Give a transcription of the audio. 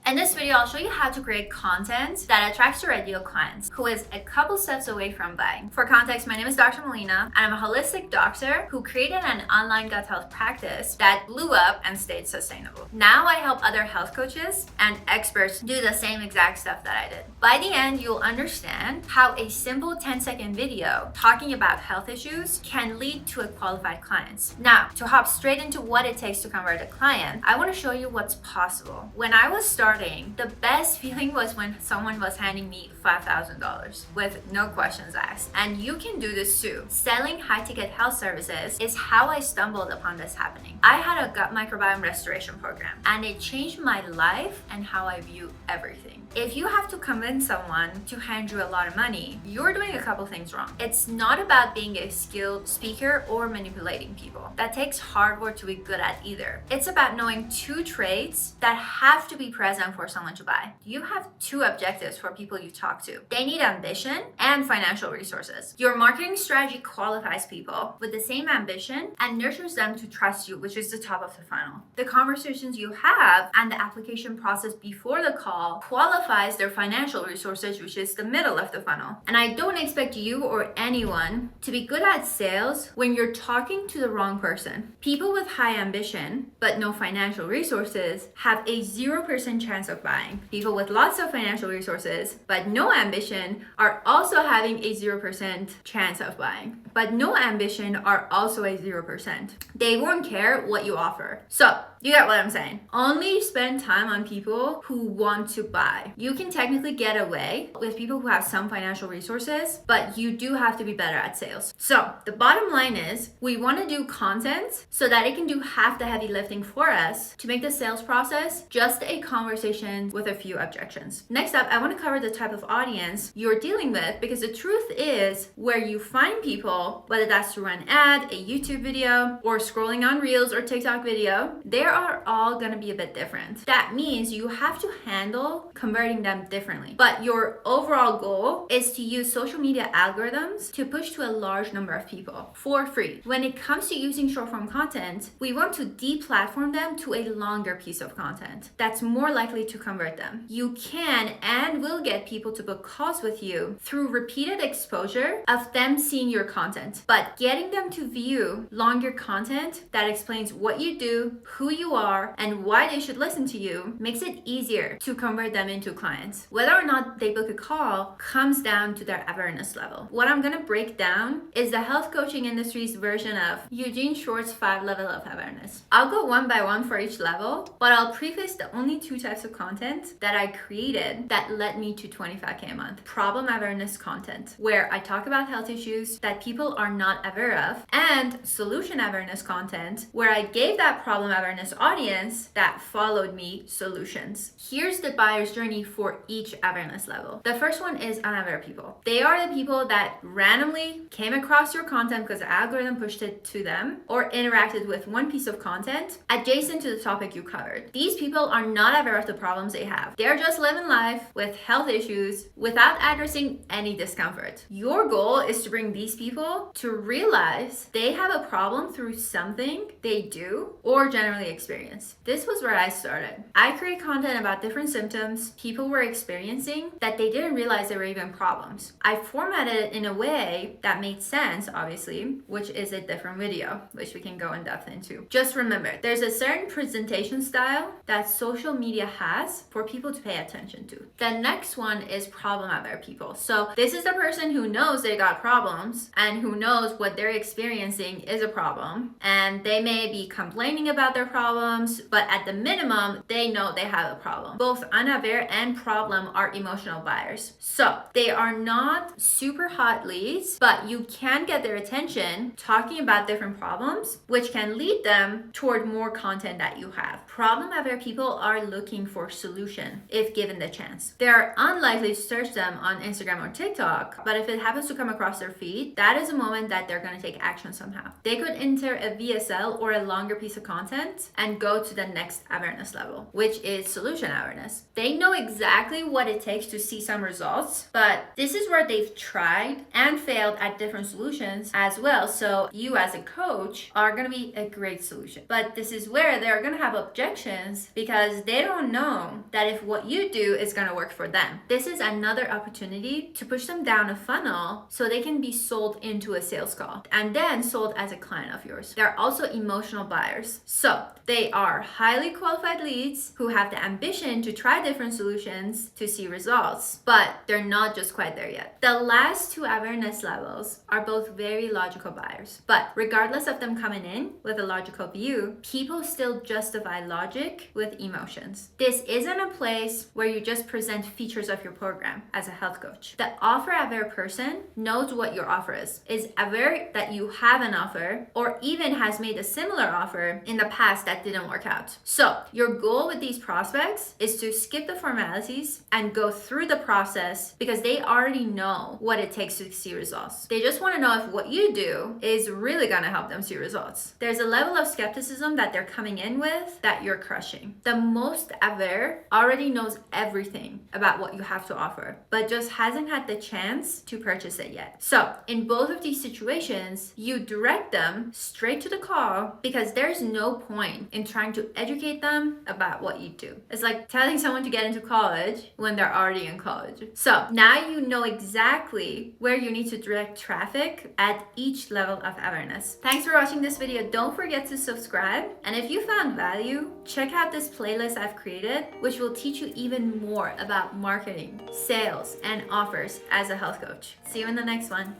In this video, I'll show you how to create content that attracts your ideal clients, who is a couple steps away from buying. For context, my name is Dr. Molina, and I'm a holistic doctor who created an online gut health practice that blew up and stayed sustainable. Now I help other health coaches and experts do the same exact stuff that I did. By the end, you'll understand how a simple 10-second video talking about health issues can lead to a qualified client. Now, to hop straight into what it takes to convert a client, I want to show you what's possible. When I was starting, the best feeling was when someone was handing me $5,000 with no questions asked. And you can do this too. Selling high-ticket health services is how I stumbled upon this happening. I had a gut microbiome restoration program, and it changed my life and how I view everything. If you have to convince someone to hand you a lot of money, you're doing a couple things wrong. It's not about being a skilled speaker or manipulating people. That takes hard work to be good at either. It's about knowing two traits that have to be present for someone to buy. You have two objectives for people you talk to. They need ambition and financial resources. Your marketing strategy qualifies people with the same ambition and nurtures them to trust you, which is the top of the funnel. The conversations you have and the application process before the call qualifies their financial resources, which is the middle of the funnel. And I don't expect you or anyone to be good at sales when you're talking to the wrong person. People with high ambition but no financial resources have a 0% chance of buying. People with lots of financial resources but no ambition are also having a 0% chance of buying. But no ambition are also a 0%. They won't care what you offer. So, you get what I'm saying. Only spend time on people who want to buy. You can technically get away with people who have some financial resources, but you do have to be better at sales. So the bottom line is we want to do content so that it can do half the heavy lifting for us to make the sales process just a conversation with a few objections. Next up, I want to cover the type of audience you're dealing with, because the truth is where you find people, whether that's through an ad, a YouTube video, or scrolling on Reels or TikTok video, they are all going to be a bit different. That means you have to handle converting them differently. But your overall goal is to use social media algorithms to push to a large number of people for free. When it comes to using short form content, we want to deplatform them to a longer piece of content that's more likely to convert them. You can and will get people to book calls with you through repeated exposure of them seeing your content. But getting them to view longer content that explains what you do, who you are, and why they should listen to you makes it easier to convert them into clients. Whether or not they book a call comes down to their awareness level. What I'm gonna break down is the health coaching industry's version of Eugene Schwartz's 5 levels of awareness. I'll go one by one for each level, but I'll preface the only 2 types of content that I created that led me to 25K a month. Problem awareness content, where I talk about health issues that people are not aware of, and solution awareness content, where I gave that problem awareness audience that followed me solutions. Here's the buyer's journey for each awareness level. The first one is unaware people. They are the people that randomly came across your content because the algorithm pushed it to them, or interacted with one piece of content adjacent to the topic you covered. These people are not aware of the problems they have. They're just living life with health issues without addressing any discomfort. Your goal is to bring these people to realize they have a problem through something they do or generally experience. This was where I started. I create content about different symptoms people were experiencing that they didn't realize they were even problems. I formatted it in a way that made sense, obviously, which is a different video, which we can go in depth into. Just remember, there's a certain presentation style that social media has for people to pay attention to. The next one is problem-aware people. So this is the person who knows they got problems and who knows what they're experiencing is a problem, and they may be complaining about their problems, but at the minimum, they know they have a problem. Both unaware and problem are emotional buyers. So they are not super hot leads, but you can get their attention talking about different problems, which can lead them toward more content that you have. Problem-aware people are looking for solution if given the chance. They are unlikely to search them on Instagram or TikTok, but if it happens to come across their feed, that is a moment that they're going to take action somehow. They could enter a VSL or a longer piece of content and go to the next awareness level, which is solution awareness. They know exactly what it takes to see some results, but this is where they've tried and failed at different solutions as well. So you as a coach are going to be a great solution. But this is where they're going to have objections because they don't know that if what you do is going to work for them. This is another opportunity to push them down a funnel so they can be sold into a sales call and then sold as a client of yours. They're also emotional buyers. So they are highly qualified leads who have the ambition to try different solutions to see results, but they're not just quite there yet. The last two awareness levels are both very logical buyers, but regardless of them coming in with a logical view, people still justify logic with emotions. This isn't a place where you just present features of your program as a health coach. The offer-aware person knows what your offer is aware that you have an offer or even has made a similar offer in the past that didn't work out. So your goal with these prospects is to skip the formalities and go through the process because they already know what it takes to see results. They just want to know if what you do is really going to help them see results. There's a level of skepticism that they're coming in with that you're crushing. The most aware already knows everything about what you have to offer, but just hasn't had the chance to purchase it yet. So in both of these situations, you direct them straight to the call because there's no point in trying to educate them about what you do. It's like telling someone to get into college when they're already in college. So now you know exactly where you need to direct traffic at each level of awareness. Thanks for watching this video. Don't forget to subscribe. And if you found value, check out this playlist I've created, which will teach you even more about marketing, sales, and offers as a health coach. See you in the next one.